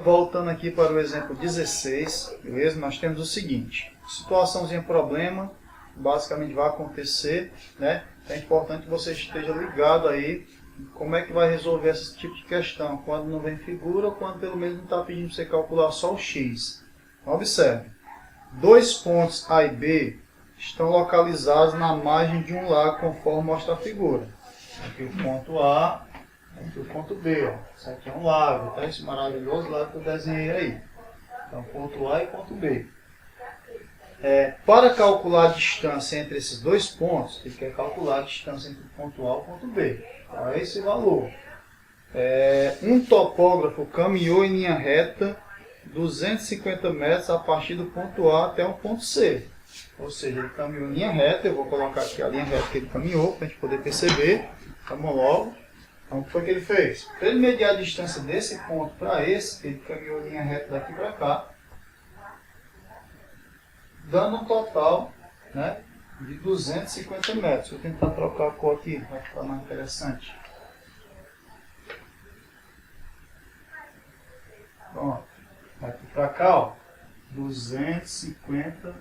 Voltando aqui para o exemplo 16, beleza? Nós temos o seguinte, situaçãozinha problema, basicamente vai acontecer, né? É importante que você esteja ligado aí como é que vai resolver esse tipo de questão, quando não vem figura ou quando pelo menos não está pedindo para você calcular só o x. Observe, dois pontos A e B estão localizados na margem de um lago conforme mostra a figura. Aqui o ponto A, aqui o ponto B. Ó. Isso aqui é um lago, tá? Esse maravilhoso lago que eu desenhei aí. Então ponto A e ponto B. Para calcular a distância entre esses dois pontos, ele quer calcular a distância entre o ponto A e o ponto B. Então, é esse valor. Um topógrafo caminhou em linha reta 250 metros a partir do ponto A até o ponto C. Ou seja, ele caminhou em linha reta. Eu vou colocar aqui a linha reta que ele caminhou para a gente poder perceber. Vamos logo. Então, o que foi que ele fez? Para ele medir a distância desse ponto para esse, ele caminhou em linha reta daqui para cá, dando um total, né, de 250 metros. Vou tentar trocar a cor aqui, vai ficar mais interessante. Pronto. Daqui para cá, ó, 250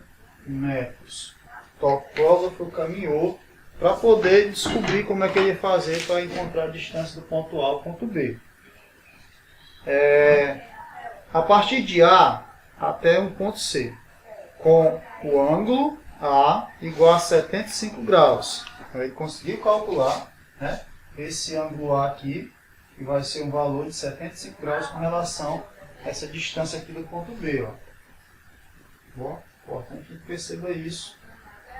metros. O topógrafo caminhou para poder descobrir como é que ele ia fazer para encontrar a distância do ponto A ao ponto B. A partir de A até um ponto C, com o ângulo A igual a 75 graus. Então ele conseguiu calcular, né, esse ângulo A aqui, que vai ser um valor de 75 graus com relação a essa distância aqui do ponto B. Ó. Bom, importante que perceba isso.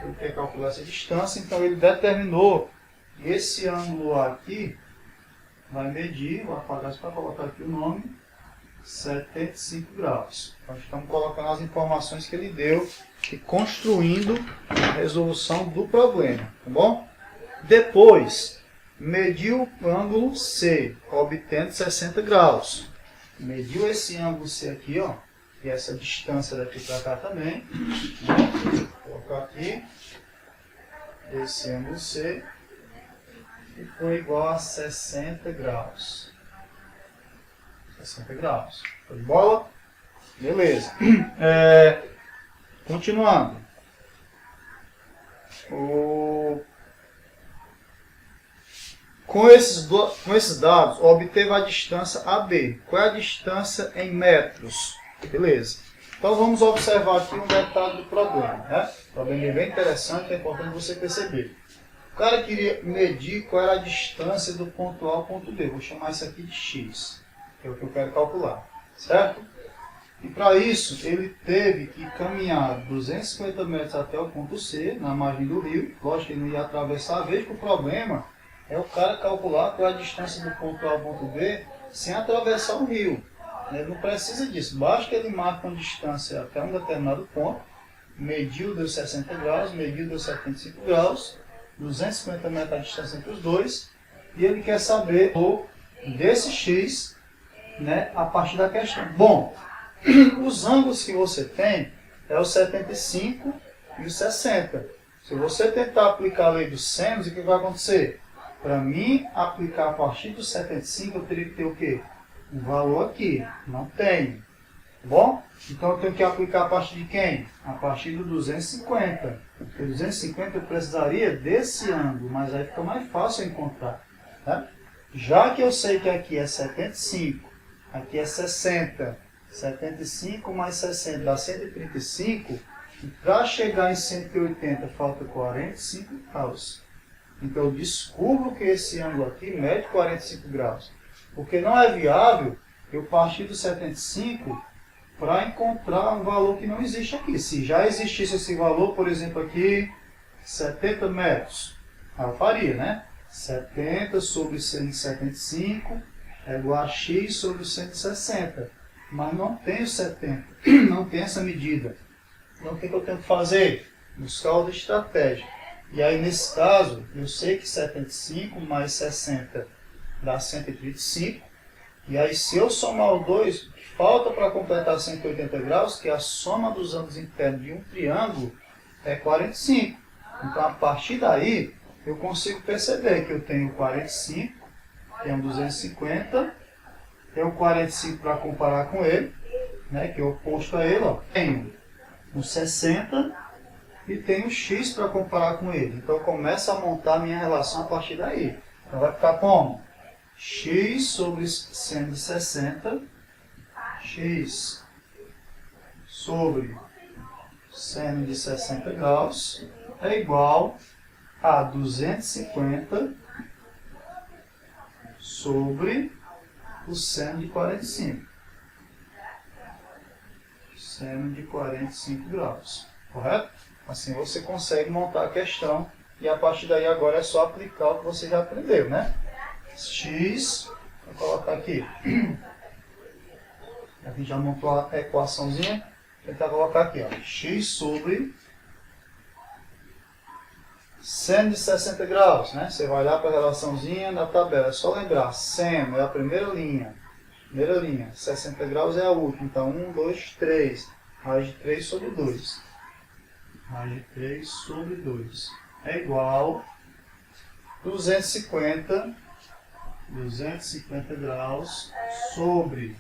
Ele quer calcular essa distância, então ele determinou que esse ângulo A aqui vai medir, vou apagar isso para colocar aqui o nome, 75 graus. Então estamos colocando as informações que ele deu e construindo a resolução do problema, tá bom? Depois, mediu o ângulo C, obtendo 60 graus. Mediu esse ângulo C aqui, ó, e essa distância daqui para cá também. Vou colocar aqui esse ângulo C e foi igual a 60 graus. 60 graus. Foi de bola? Beleza. Continuando. Com esses dados, obteve a distância AB. Qual é a distância em metros? Beleza. Então vamos observar aqui um detalhe do problema. Né? O problema é bem interessante, é importante você perceber. O cara queria medir qual era a distância do ponto A ao ponto B. Vou chamar isso aqui de X, que é o que eu quero calcular. Certo? E para isso, ele teve que caminhar 250 metros até o ponto C, na margem do rio. Lógico que ele não ia atravessar. Veja que o problema é o cara calcular qual é a distância do ponto A ao ponto B sem atravessar o rio. Ele não precisa disso. Basta que ele marque uma distância até um determinado ponto. Mediu, deu 60 graus. Mediu, deu 75 graus. 250 metros a distância entre os dois. E ele quer saber o desse X, né, a partir da questão. Bom, os ângulos que você tem é o 75 e o 60. Se você tentar aplicar a lei dos senos, o que vai acontecer? Para mim aplicar a partir do 75, eu teria que ter o quê? Um valor aqui. Não tenho. Tá bom? Então eu tenho que aplicar a partir de quem? A partir do 250. Porque 250 eu precisaria desse ângulo, mas aí fica mais fácil encontrar. Tá? Já que eu sei que aqui é 75, aqui é 60, 75 mais 60 dá 135, e para chegar em 180 falta 45 graus. Então eu descubro que esse ângulo aqui mede 45 graus. Porque não é viável eu partir do 75 para encontrar um valor que não existe aqui. Se já existisse esse valor, por exemplo, aqui, 70 metros, eu faria, né? 70 sobre 175 é igual a x sobre 160. Mas não tem o 70, não tem essa medida. Então o que eu tenho que fazer? Buscar outra estratégia. E aí nesse caso, eu sei que 75 mais 60 dá 135. E aí se eu somar os dois, o que falta para completar 180 graus, que é a soma dos ângulos internos de um triângulo, é 45. Então a partir daí, eu consigo perceber que eu tenho 45, tenho 250, Tenho 45 para comparar com ele, né, que é oposto a ele. Ó. Tenho um 60 e tenho x para comparar com ele. Então eu começo a montar a minha relação a partir daí. Então vai ficar como? X sobre seno de 60, x sobre seno de 60 graus é igual a 250 sobre o seno de 45. Seno de 45 graus, correto? Assim você consegue montar a questão e a partir daí agora é só aplicar o que você já aprendeu, né? X, vou colocar aqui. A gente já montou a equaçãozinha, vou tentar colocar aqui, ó. X sobre seno de 60 graus, né? Você vai olhar para a relaçãozinha na tabela, é só lembrar, seno é a primeira linha, 60 graus é a última, então 1, 2, 3, raiz de 3 sobre 2. Raiz de 3 sobre 2 é igual a 250 graus sobre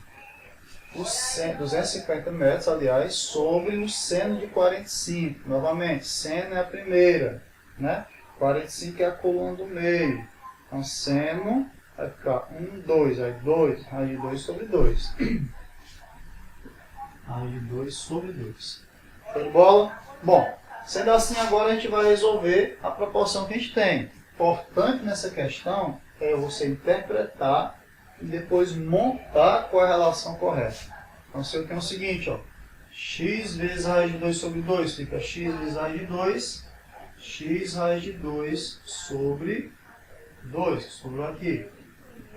o seno, 250 metros, aliás, sobre o seno de 45. Novamente, seno é a primeira, né? 45 é a coluna do meio. Então, seno vai ficar 1, 2, aí 2, raiz de 2 sobre 2. Raiz de 2 sobre 2. Show de bola? Bom, sendo assim, agora a gente vai resolver a proporção que a gente tem. Importante nessa questão é você interpretar e depois montar qual é a relação correta. Então, se eu tenho o seguinte, ó, x vezes raiz de 2 sobre 2, fica x vezes raiz de 2, x raiz de 2 sobre 2, que sobrou aqui,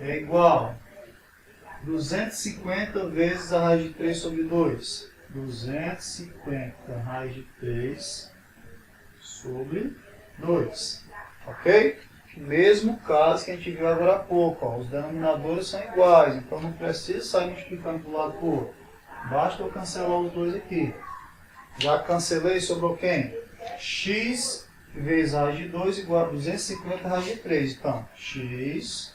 é igual a 250 vezes a raiz de 3 sobre 2. 250 raiz de 3 sobre 2. Ok? Mesmo caso que a gente viu agora há pouco. Ó, os denominadores são iguais, então não precisa sair multiplicando para o lado para o outro. Basta eu cancelar os dois aqui. Já cancelei, sobrou quem? X vezes raiz de 2 igual a 250 raiz de 3. Então, x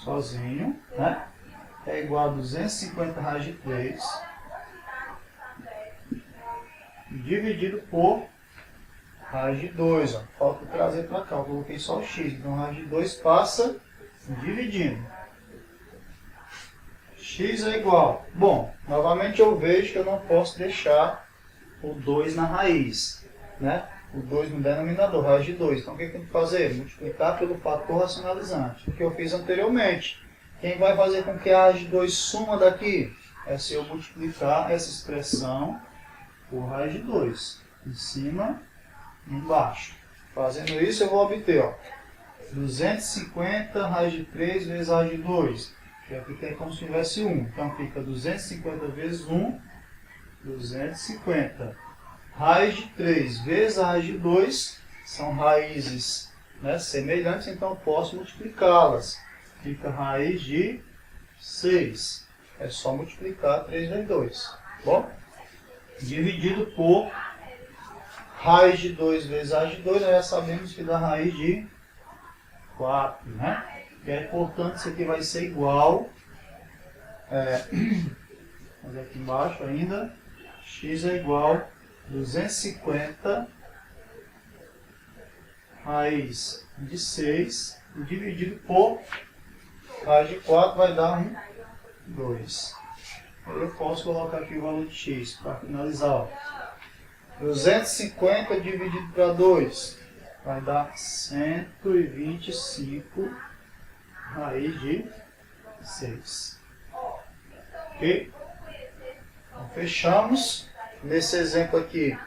sozinho, né, é igual a 250 raiz de 3 dividido por raiz de 2. Ó. Falta trazer para cá, eu coloquei só o x. Então, raiz de 2 passa dividindo. X é igual. Bom, novamente eu vejo que eu não posso deixar o 2 na raiz, né? O 2 no denominador, raiz de 2. Então, o que eu tenho que fazer? Multiplicar pelo fator racionalizante. O que eu fiz anteriormente. Quem vai fazer com que a raiz de 2 suma daqui? É se eu multiplicar essa expressão por raiz de 2. Em cima e embaixo. Fazendo isso, eu vou obter, ó, 250 raiz de 3 vezes raiz de 2. Que aqui tem como se tivesse 1. Então, fica 250 vezes 1, 250. Raiz de 3 vezes a raiz de 2 são raízes, né, semelhantes, então eu posso multiplicá-las. Fica raiz de 6. É só multiplicar 3 vezes 2. Bom? Dividido por raiz de 2 vezes raiz de 2, nós já sabemos que dá raiz de 4. Né? E é importante, isso aqui vai ser igual. Mas aqui embaixo ainda, x é igual a 250 raiz de 6 dividido por raiz de 4 vai dar 2. Eu posso colocar aqui o valor de x para finalizar. Ó. 250 dividido para 2 vai dar 125 raiz de 6. Ok? Então, fechamos. Nesse exemplo aqui,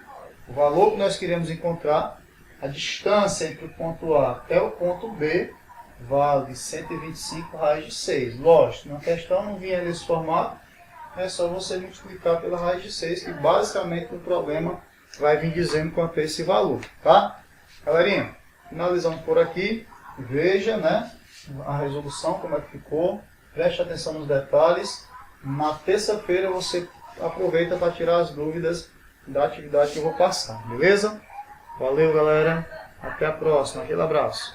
o valor que nós queremos encontrar, a distância entre o ponto A até o ponto B, vale 125 raiz de 6. Lógico, na questão não vinha nesse formato, é só você multiplicar pela raiz de 6, que basicamente o problema vai vir dizendo quanto é esse valor. Tá? Galerinha, finalizamos por aqui. Veja, né, a resolução, como é que ficou. Preste atenção nos detalhes. Na terça-feira você aproveita para tirar as dúvidas da atividade que eu vou passar, beleza? Valeu, galera. Até a próxima. Aquele abraço.